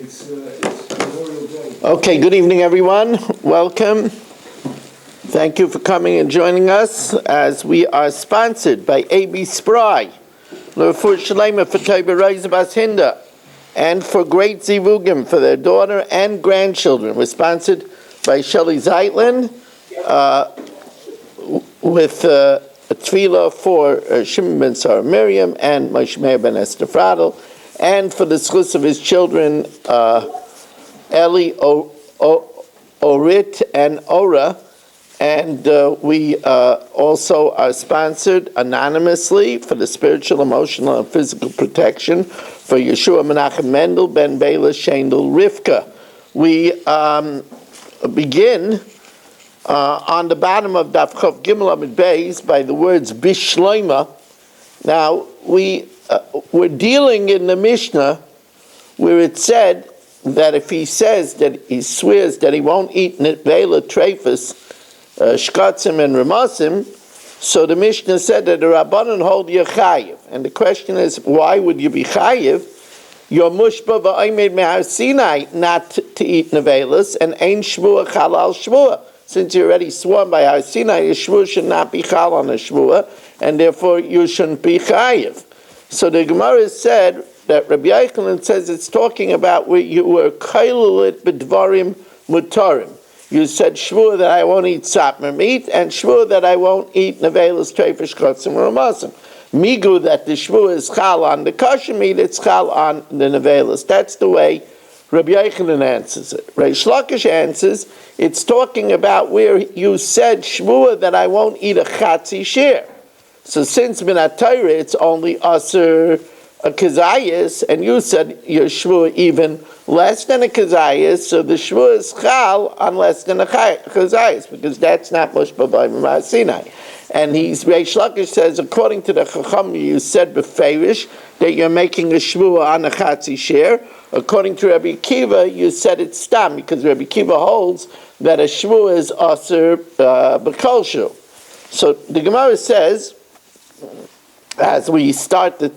It's Memorial Day. Okay, good evening, everyone. Welcome. Thank you for coming and joining us as we are sponsored by A.B. Spry, L'Refur Shalema for Toiba Reise Bas Hinda, and for Great Zivugim for their daughter and grandchildren. We're sponsored by Shelley Zeitlin with a tefillah for Shimon ben Sarah Miriam and Moshe Meir ben Esther Fradel, and for the schus of his children, Eli, Orit, and Ora. And we also are sponsored anonymously for the spiritual, emotional, and physical protection for Yeshua Menachem Mendel, Ben Bela, Shendel, Rivka. We begin on the bottom of Daf Chav Gimel Amid Beis by the words Bishloima. Now, we're dealing in the Mishnah where it said that if he says that he swears that he won't eat Nitvela, Trefus, Shkatzim, and Ramasim, so the Mishnah said that the Rabbanan hold you chayiv. And the question is, why would you be chayiv? You're mushba v'aymed me'ar Sinai not to eat Nevelas, and ein shvua chalal shvua. Since you already sworn by Har Sinai, your shvua should not be chal on a shvua, and therefore you shouldn't be chayiv. So the Gemara said that Rabbi Yochanan says it's talking about where you were kailulit b'dvarim mutarim. You said shvur that I won't eat sapmer meat, and shvur that I won't eat nevelas, trefish, kotzim, or amasim. Migu that the shvur is chal on the kosher meat, it's chal on the nevelas. That's the way Rabbi Yochanan answers it. Reish Lakish answers, it's talking about where you said shvur that I won't eat a chatzi share. So since Minat Torah it's only aser a kazayas, and you said your shvur even less than a kazayas, so the shvur is chal on less than a kazayas, because that's not mushba by Sinai. And Reish Lakish says, according to the Chacham, you said beferish that you're making a shvur on a chatzi share. According to Rabbi Kiva, you said it's stam, because Rabbi Kiva holds that a shvur is aser b'kolshu. So the Gemara says, as we start the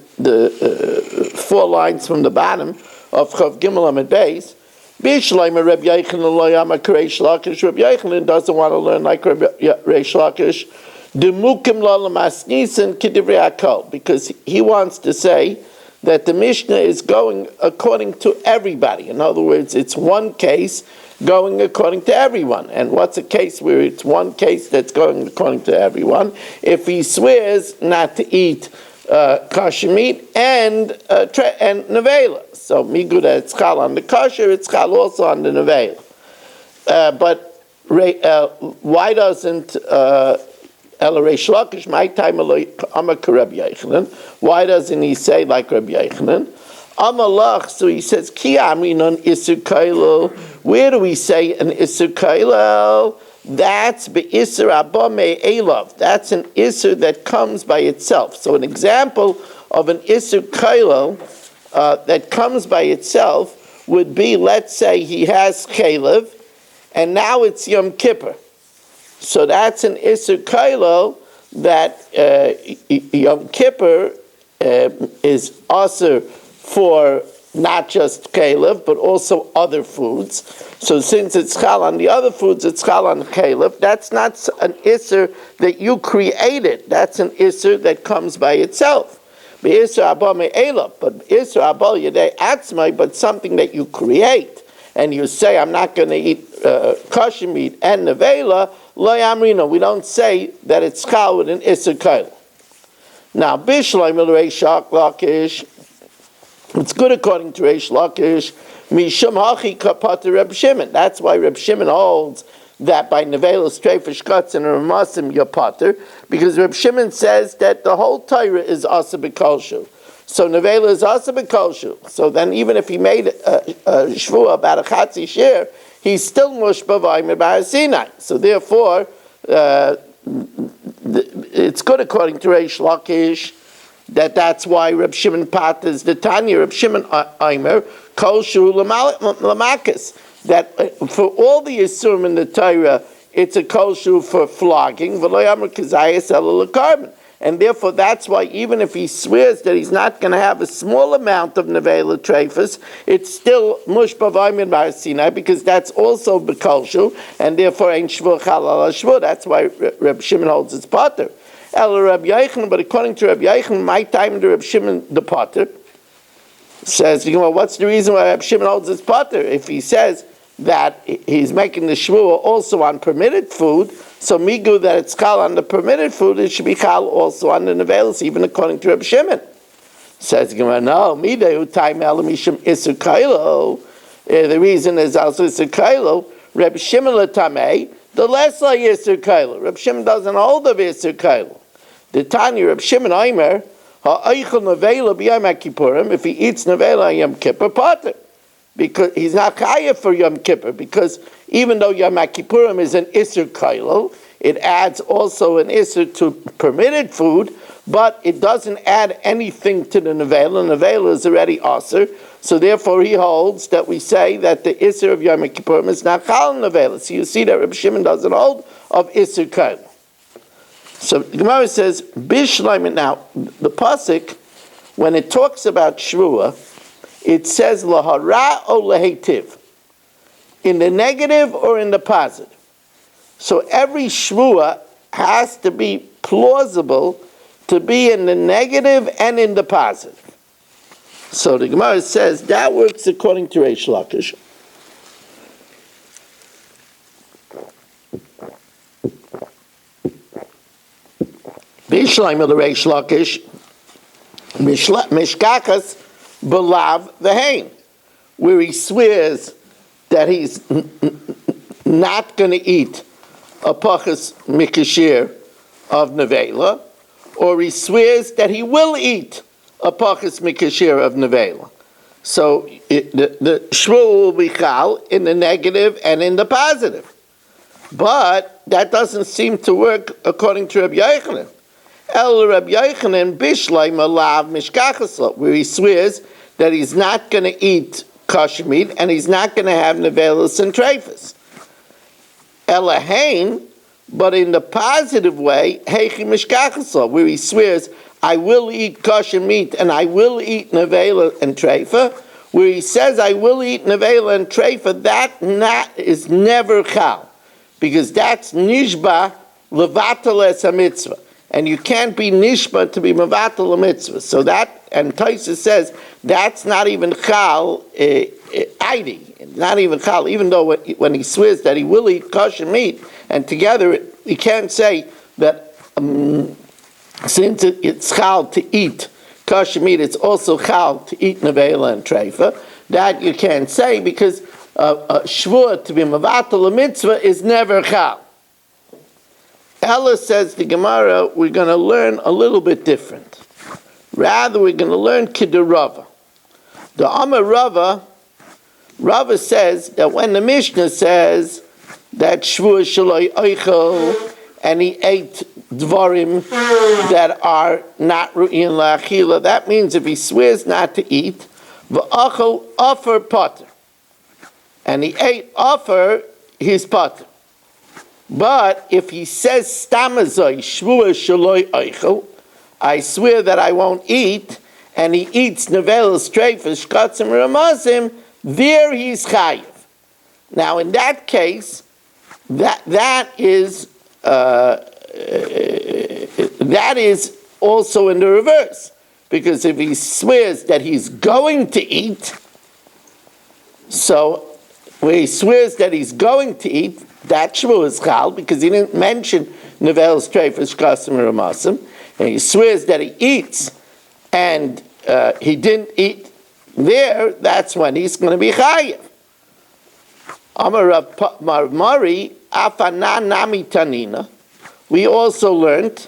4 lines from the bottom of Chav Gimel Amid Beis, Bishloima Reb Yochanan lo yama Reish Lakish. Reb Yochanan doesn't want to learn like Reish Lakish. Demukim lo l'masnisin k'divrei hakol, because he wants to say that the Mishnah is going according to everybody. In other words, it's one case going according to everyone. And what's a case where it's one case that's going according to everyone? If he swears not to eat kosher meat and nevela. So migu that it's chal on the kosher, it's chal also on the nevela. But why doesn't Ela Reish Lakish, my time Amar Rabbi Yochanan? Why doesn't he say like Rabbi Yochanan? Amalach, so he says, Ki Amrinon Isur Kailel. Where do we say an Isur Kailel? That's Be'isur Abba Me'elav. That's an Isur that comes by itself. So an example of an Isur Kailel that comes by itself would be, let's say he has Chalev, and now it's Yom Kippur. So that's an Isur Kailel that Yom Kippur is also for not just Chalev, but also other foods. So since it's chal on the other foods, it's chal on Chalev. That's not an Isser that you created. That's an Isser that comes by itself. Be'isser abba me'elav, but Isser abba yedei atzmai, but something that you create. And you say, I'm not going to eat kosher meat and nevela, lo yamrino. We don't say that it's chal with an Isser Chalev. Now, Bishloim Reish Lakish, it's good according to Reish Lakish, Mishum Hachi Kapata Reb Shimon. That's why Reb Shimon holds that by Nevelos, Trefish, Katz, and Ramasim you're pater, because Reb Shimon says that the whole Torah is Asa B'Kolshu. So Nevela is Asa B'Kolshu. So then even if he made a shvua about a Chatzi share, he's still Mushba V'aymer B'Har Sinai. So therefore, it's good according to Reish Lakish that's why Reb Shimon Pat is the Tanya, Reb Shimon Aimer, Kol Shu Lamakas. That for all the Yisurim in the Torah, it's a Kol Shu for flogging, V'lo Yamar Kazayas Ela L'Karban. and therefore that's why even if he swears that he's not going to have a small amount of nevela treifas, it's still mushba v'aymin bar Sinai, because that's also bekolshu, and therefore ain't shvur chal ala shvur. That's why Reb Shimon holds its potter. El Reb Yochanan, but according to Reb Yochanan, my time to Reb Shimon the potter says, what's the reason why Reb Shimon holds his potter? If he says that he's making the shvur also on permitted food, so migu that it's chal on the permitted food, it should be chal also on the nevelas, even according to Reb Shimon. Says no, mideu time elamishim isur kailo. The reason is also isur kailo. Reb Shimon letamei, the less like isur kailo. Reb Shimon doesn't hold of isur kailo. The Tanya Reb Shimon Aimer ha'oichel nevela b'yom kippurim. If he eats nevela on Yom Kippur, potter, because he's not chayav for Yom Kippur, because even though Yom Kippurim is an isur kailo, it adds also an isur to permitted food, but it doesn't add anything to the nevela. Nevela is already asur, so therefore he holds that we say that the isur of Yom Kippurim is not chal nevela. So you see that Reb Shimon doesn't hold of isur kailo. So the Gemara says, Bishleim. Now, the pasuk, when it talks about Shvuah, it says lahara o lehetiv, in the negative or in the positive. So every Shvuah has to be plausible to be in the negative and in the positive. So the Gemara says that works according to Reish Lakish. Bishleim of the Reish Lakish, Mishkakas belav v'hein, where he swears that he's not going to eat a pachas mikashir of nevela, or he swears that he will eat a pachas mikashir of nevela. So the shvur will be chal in the negative and in the positive. But that doesn't seem to work according to Reb Yochanan. El Reb Yochanan bishleim alav mishkachaslo, where he swears that he's not going to eat kosher meat and he's not going to have nevelas and treifas. Elahain, but in the positive way, heichi mishkachaslo, where he swears, I will eat kosher meat and I will eat nevela and treifa, where he says, I will eat nevela and treifa, that is never chal, because that's nishba levatel es ha-mitzvah. And you can't be nishba to be mevatel a mitzvah. So that, and Taisa says, that's not even chal eidi, not even chal, even though when he swears that he will eat kosher meat, and together he can't say that since it's chal to eat kosher meat, it's also chal to eat nevela and treifa. That you can't say, because shvur to be mevatel a mitzvah is never chal. Ella says the Gemara, we're going to learn a little bit different. Rather, we're going to learn Kidarava. The Amar Rava says that when the Mishnah says that Shvuah Shaloi Eichel, and he ate Dvarim that are not Ru'in La'achila, that means if he swears not to eat, V'achel offer potter, and he ate offer his potter. But if he says stamazoi shvuah shaloi eichel, I swear that I won't eat, and he eats nevelas treifas shkatzim ramazim, there he's chayiv. Now in that case, that is also in the reverse, because if he swears that he's going to eat, so where he swears that he's going to eat, that shvuah is chal, because he didn't mention nevelas treifas shkatzim ramasim, and he swears that he eats, and he didn't eat there, that's when he's going to be chayiv. Amar Rav Mari, afana nami tanina, we also learned,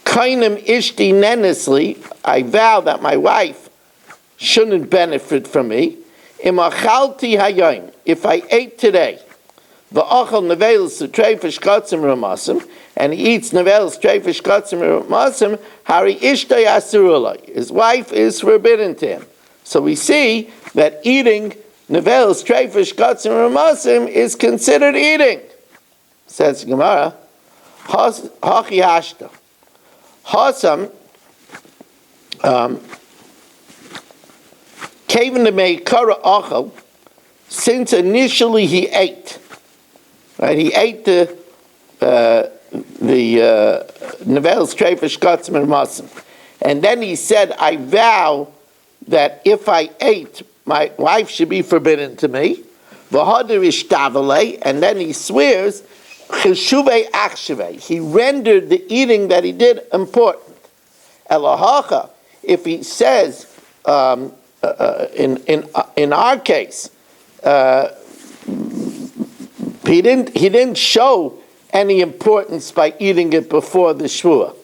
kainim ishti nenesli, I vow that my wife shouldn't benefit from me, imachalti hayoim, if I ate today, v'achal nevelas treifas shkatzim ramasim, and he eats nevelas treifas shkatzim ramasim, hari ishtay asur, his wife is forbidden to him. So we see that eating nevelas treifas shkatzim ramasim is considered eating. Says Gemara, hachi hashta, Hasam, Kaven the Meikara Achel, since initially he ate, right? He ate the Nevel Strefish Gatzim and Masim. And then he said, I vow that if I ate, my wife should be forbidden to me. And then he swears, he rendered the eating that he did important. Elahacha, if he says, in our case, he didn't show any importance by eating it before the Shvuah.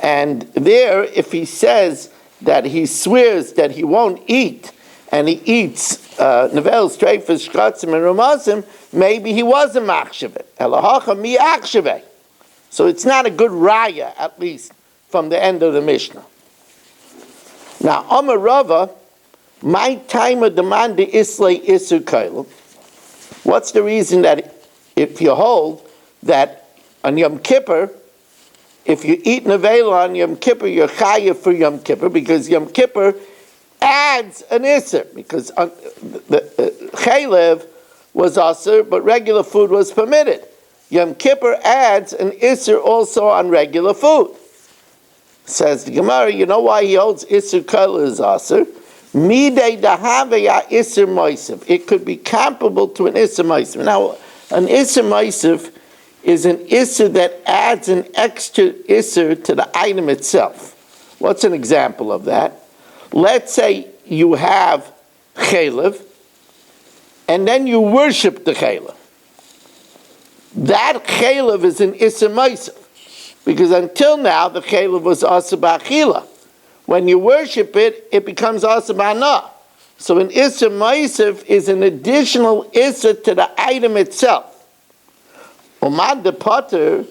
And there, if he says that he swears that he won't eat, and he eats Nevel, Streifus, Shkatzim, and Ramazim, maybe he was a Machshaveh. Elahacha mi Achshaveh. So it's not a good raya, at least, from the end of the Mishnah. Now, Amar Rava, my time of demand the Islay Isur Kailu. What's the reason that if you hold that on Yom Kippur, if you eat Nevela on Yom Kippur, you're chayav for Yom Kippur, because Yom Kippur adds an Isser, because the chaylev was Asr, but regular food was permitted. Yom Kippur adds an Isser also on regular food. Says the Gemara, you know why he holds Isser Kailu is Asr? Midei dahaveya Isser Moisiv. It could be comparable to an Isser Moisiv. Now, an Isser Moisiv is an Isser that adds an extra Isser to the item itself. What's an example of that? Let's say you have chaylev, and then you worship the chaylev. That chaylev is an Isser Moisiv, because until now the chaylev was Asr B'achila. When you worship it, it becomes Asr B'ana. So an Isser Moisiv is an additional Isser to the item itself. Umad the potter,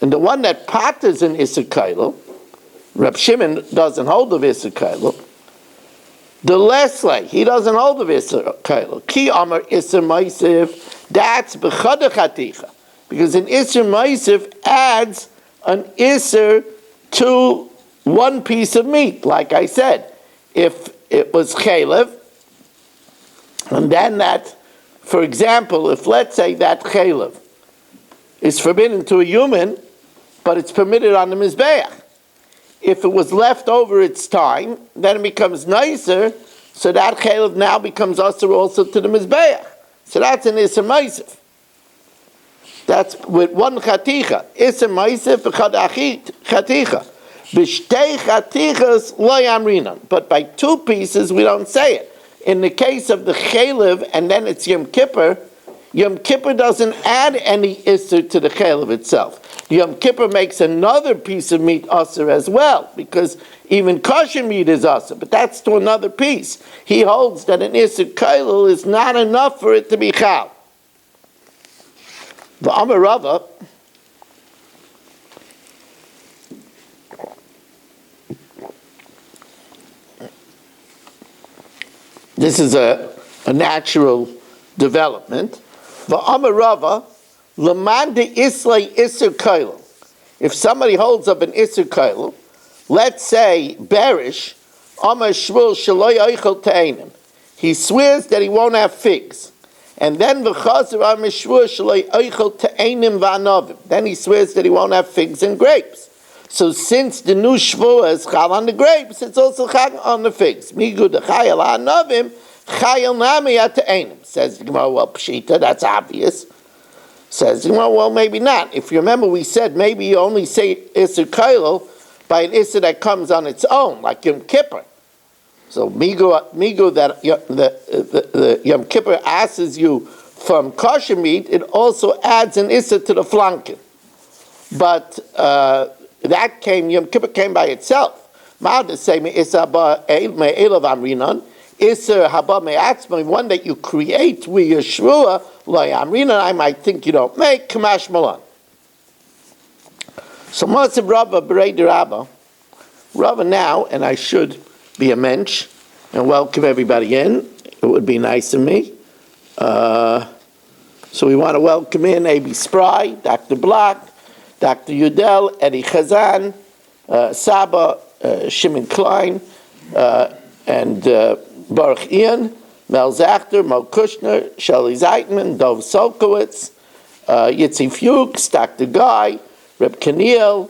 and the one that potters in Isser Kailu, Reb Shimon doesn't hold of Isser Kailu. The Leslie, he doesn't hold of Isser Kailu. Ki Amar Isser Moisiv, that's B'chada Chaticha. Because an Isser Moisiv adds an Isser to one piece of meat. Like I said, if it was chaylev, and then that, for example, if let's say that chaylev is forbidden to a human, but it's permitted on the Mizbeach. If it was left over its time, then it becomes nicer, so that chaylev now becomes usher also to the Mizbeach. So that's an Isser Moisiv. That's with one chaticha. Isser Moisiv v'chad chaticha. B'shtei chatichas lo yamrinan. But by two pieces, we don't say it. In the case of the chaylev, and then it's Yom Kippur doesn't add any Isser to the chaylev itself. Yom Kippur makes another piece of meat Asr as well, because even kosher meat is Asr, but that's to another piece. He holds that an Isser Kailul is not enough for it to be Chal. The Amar Rava, this is a natural development. The Amar Rava, Laman de Islay Isser Kailul. If somebody holds up an Isser Kailul, let's say Berish, Amar Shvul Shaloi Eichel Te'enim. He swears that he won't have figs. And then V'chazer Amar Shvul Shaloi Eichel Te'enim V'anovim. Then he swears that he won't have figs and grapes. So since the new Shvuah is Chal on the grapes, it's also Chal on the figs. Migu de Chayel Ha'anovim, Chayel Nami Te'enim. Says the Gemara, well, Pshita, that's obvious. Says, well, maybe not. If you remember, we said maybe you only say Isser Kailul by an Isser that comes on its own, like Yom Kippur. So migu that the Yom Kippur asks you from kosher meat, it also adds an Isser to the flanken. But that Yom Kippur came by itself. Ma'ad say Isser haba me'elav amrinan, Isser haba me'atzma, one that you create with your shvuah, I might think you don't make Kamash Malan. So Masav Rabba Berei Rabba, Rabba now, and I should be a mensch and welcome everybody in. It would be nice of me. So we want to welcome in A.B. Spry, Dr. Block, Dr. Udell, Eddie Chazan, Saba, Shimon Klein, and Baruch Ian, Mel Zachter, Mo Kushner, Shelley Zeitman, Dov Solkowitz, Yitzi Fuchs, Dr. Guy, Reb Kaniel,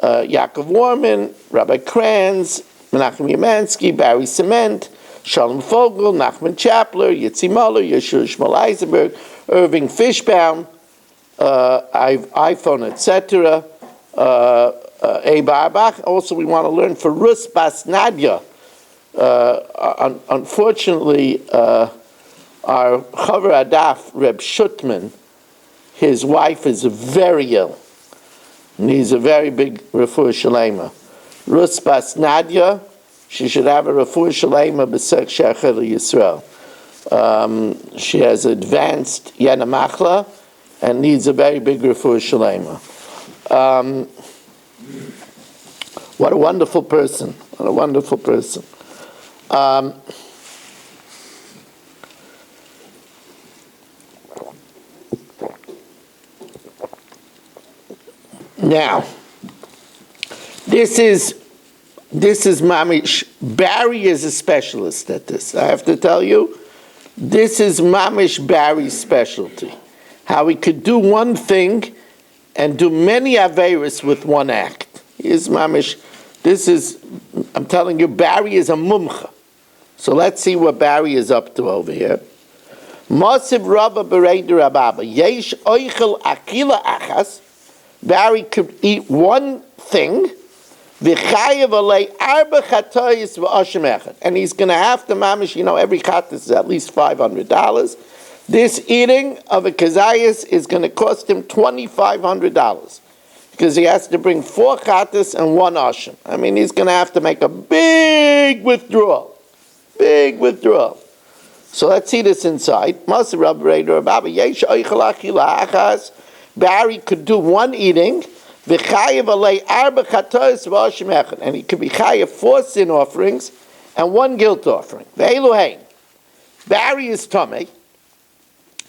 Yaakov Warman, Rabbi Kranz, Menachem Yemansky, Barry Cement, Shalom Fogel, Nachman Chapler, Yitzi Muller, Yeshua Shmuel Eisenberg, Irving Fishbaum, iPhone, etc. Abe Arbach. Also, we want to learn for Rus Bas Nadia. Unfortunately, our Chaver Adaf, Reb Shutman, his wife is very ill. Needs a very big refuah shalema. Rus Bas Nadia, she should have a refuah shalema b'sek shecher Yisrael. She has advanced Yana Machla and needs a very big refuah shalema. What a wonderful person. What a wonderful person. Now, this is Mamish. Barry is a specialist at this. I have to tell you, this is Mamish Barry's specialty. How he could do one thing and do many Averis with one act. Is Mamish. This is, I'm telling you, Barry is a mumcha. So let's see what Barry is up to over here. Masiv Rabba Berei Rababa. Yesh Oichel Akila Achas. Barry could eat one thing, and he's going to have to mamish, every chat is at least $500. This eating of a kazayas is going to cost him $2,500 because he has to bring 4 chatas and 1 asham. I mean, he's going to have to make a big withdrawal. Big withdrawal. So let's see this inside. Barry could do one eating, and he could be chayav 4 sin offerings and 1 guilt offering. Barry is tummy.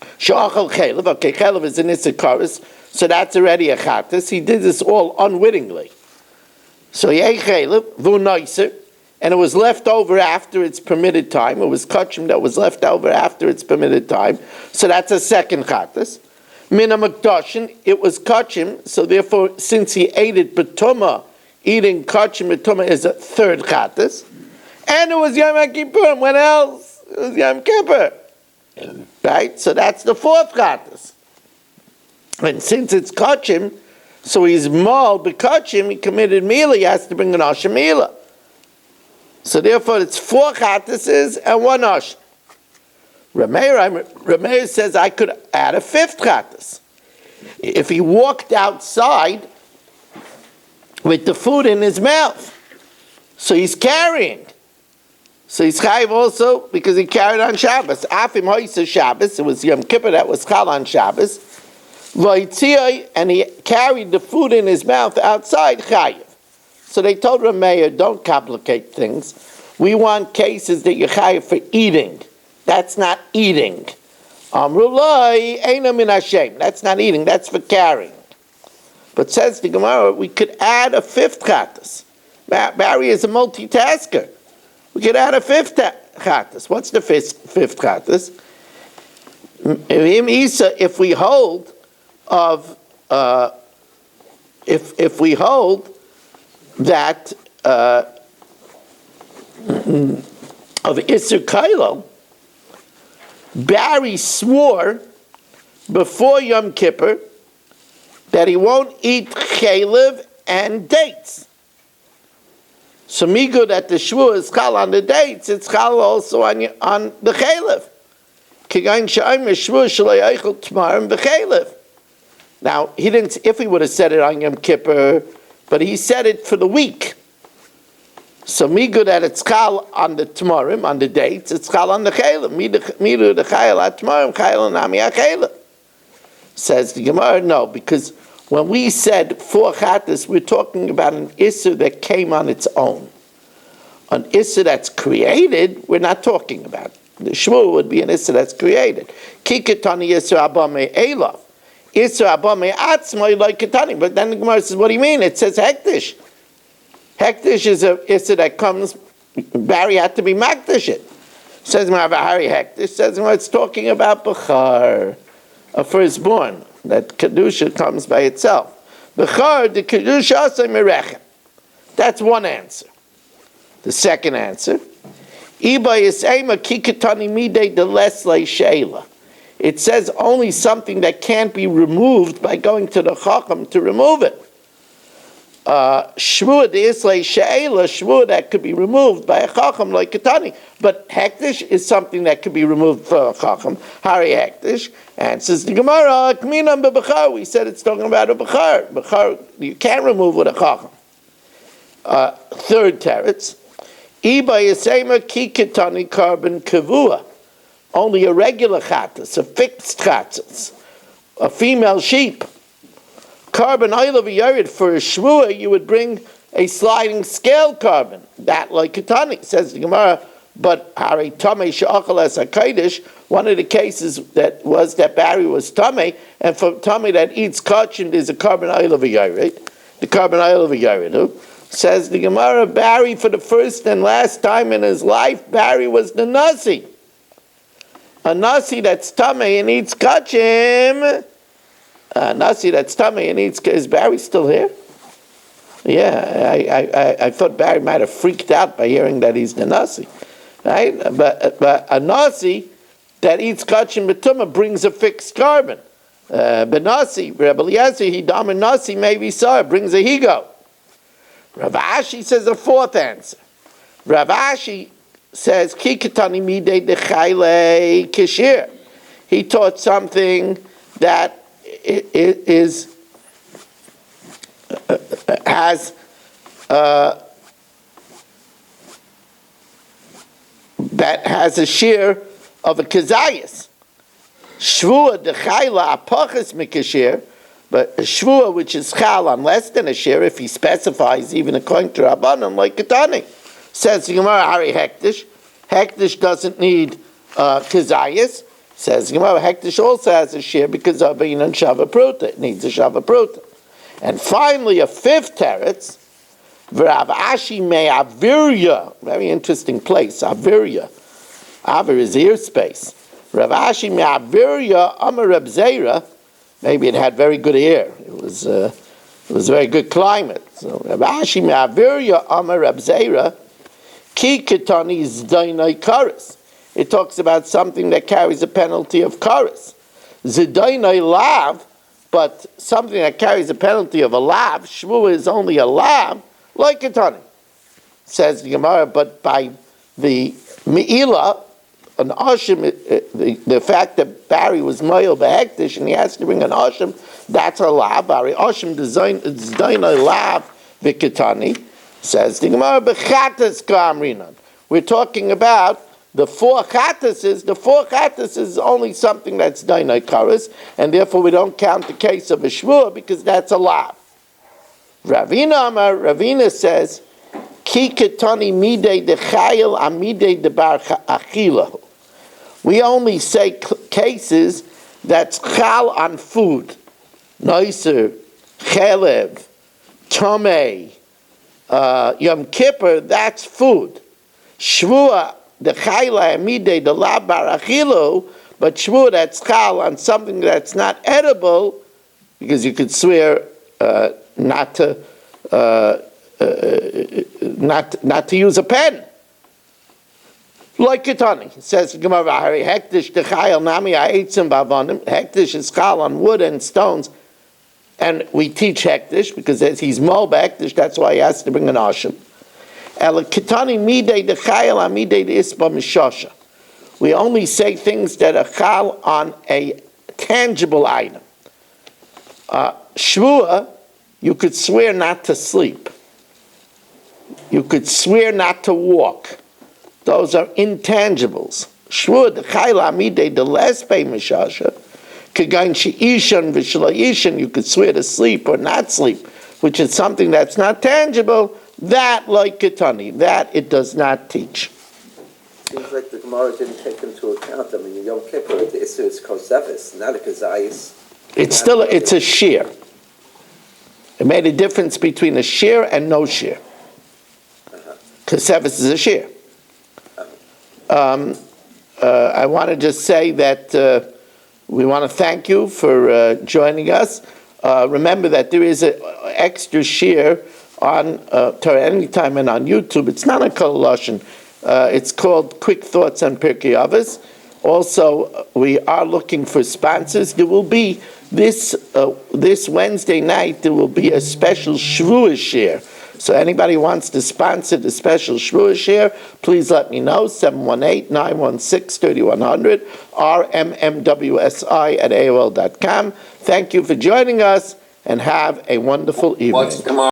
Okay, chelev is an isikaris, so that's already a chatas. He did this all unwittingly. So yeh chelev vu noiser, and it was left over after its permitted time. It was kachim that was left over after its permitted time. So that's a second chatas. Mina Makdashin, it was kachim, so therefore, since he ate it betuma, eating kachim betuma is a third chatas. And it was Yom Kippur. When else? It was Yom Kippur. Right? So that's the 4th chatas. And since it's kachim, so he's mal bekachim, he committed mila, he has to bring an asham mila. So therefore, it's 4 chatases and 1 asham. Rameir says I could add a 5th chatas. If he walked outside with the food in his mouth, so he's carrying. So he's chayiv also because he carried on Shabbos. Afim hoysa Shabbos, it was Yom Kippur that was chal on Shabbos. V'itzioi, and he carried the food in his mouth outside chayiv. So they told Rameir, don't complicate things. We want cases that you're chayiv for eating. That's not eating. Amrulai eina min Hashem. That's not eating. That's for carrying. But says the Gemara, we could add a 5th chatas. Barry is a multitasker. We could add a 5th chatas. What's the 5th chatas? If we hold of if we hold that of Isser Kailo, Barry swore before Yom Kippur that he won't eat chalev and dates. So migo that the shvur is chal on the dates, it's chal also on the chalev. Kigain sh'ayim shvur shalei eichel tmarim b'chalev. Now he didn't. If he would have said it on Yom Kippur, but he said it for the week. So migo that it's chal on the tmarim, on the dates, it's chal on the chalev. Midu the chayil at tmarim, chayil nami chalev. Says the Gemara, no, because when we said 4 chatas, we're talking about an issur that came on its own. An issur that's created, we're not talking about. The shmur would be an issur that's created. Kikatani issur abame elav. Issur abame atzmai like katani. But then the Gemara says, what do you mean? It says hektish. Hektish is a issa that comes, Barry had to be makdish it. Says Mahavahari Hektish, says it's talking about Bechar, a firstborn, that Kedusha comes by itself. Bechar, the Kedusha asa merechem. That's one answer. The second answer, Iba Yisema Kikatani Midei de Lesle Sheila. It says only something that can't be removed by going to the Chacham to remove it. Shvua de Islay Sheila, Shvua that could be removed by a Chacham like Katani. But Hektish is something that could be removed from a Chacham. Hari Hektish. Answers the Gemara, Kminam beBechar. We said it's talking about a Bechar. Bechar, you can't remove with a Chacham. Third teretz. Iba Yisema Ki Katani Carbon Kavua. Only a regular chatas, a fixed chatas, a female sheep. Carbon oil of a yared for a shvua, you would bring a sliding scale carbon. That like Katani, says the Gemara. But Hari Tamei She'achal as HaKadosh, one of the cases that was that Barry was Tamei, and for Tamei that eats kachim, there's a carbon oil of a yared. The carbon oil of a yared. Says the Gemara, Barry for the first and last time in his life, Barry was the Nasi. A Nasi that's Tamei and eats kachim. Nasi that's tummy and eats. Is Barry still here? Yeah, I thought Barry might have freaked out by hearing that he's the Nasi, right? But a Nasi that eats kachim betuma brings a fixed carbon. But Nasi, Rebbe Eliezer, he damen Nasi maybe so brings a higo. Rav Ashi says a fourth answer. Rav Ashi says kikatani midei dechayle kishir. He taught something that has a shear of a kazayas. Shvua dechayla apachas mikashir, but a shvua which is chal on less than a shear, if he specifies even according to Rabbanan like Katani. Says the Gemara Hari Hektish. Hektish doesn't need kazayas. Says Gemara, Hektish also has a share because of being on Shava Pruta. It needs a Shava Pruta. And finally, a fifth teretz, V'Rav Ashi me Avirya, very interesting place, Avirya. Avir is airspace. Rav Ashi me Avirya Amar Reb Zera, maybe it had very good air. It was very good climate. So Rav Ashi me Avirya Amar Reb Zera, Ki Ketani Zdainai Karis. It talks about something that carries a penalty of karis. Zidainai lav, but something that carries a penalty of a lav, shvua is only a lav, like a tani. Says the Gemara, but by the me'ila, an ashim, the fact that Barry was moyel behektish and he has to bring an ashim, that's a lav. Barry ashim zidainai lav v'ketani. Says the Gemara, bechatas ka'amrinan. We're talking about the four chattas is only something that's dainai karas, and therefore we don't count the case of a shvua because that's a lav. Ravina says, Ki ketani midei dechayil amidei debar achilahu. We only say cases that's chal on food. Noiser, chelev, tomei, Yom Kippur, that's food. Shvua, the chayla amidei the la bar achilu, but shvua that's chal on something that's not edible, because you could swear not to use a pen. Like Ketani, it says Gemara, hektish dechayel nami ha'etzim b'avonim. Hektish is chal on wood and stones, and we teach hektish because he's mol b'hektish. That's why he has to bring an ashim. El Ketani midei dechayel amidei deisba mishasha. We only say things that are chal on a tangible item. Shvua, you could swear not to sleep. You could swear not to walk. Those are intangibles. Shvua dechayla amidei de lespe mishasha. Kagain she'ishan v'shlayishan, you could swear to sleep or not sleep, which is something that's not tangible. That, like Ketani, that it does not teach. Seems like the Gemara didn't take into account. I mean, Yom Kippur, the Isser is Kosefis, not a Kazayis. It's a shear. It made a difference between a shear and no shear. Kesefis is a share. I want to just say that we want to thank you for joining us. Remember that there is an extra share on Torah Anytime and on YouTube. It's not a Kol Lashon. It's called Quick Thoughts on Pirkei Avos. Also, we are looking for sponsors. There will be this Wednesday night. There will be a special Shavuos share. So anybody wants to sponsor the special Shavuos share, please let me know. 718-916-3100, rmmwsi@aol.com. Thank you for joining us, and have a wonderful evening.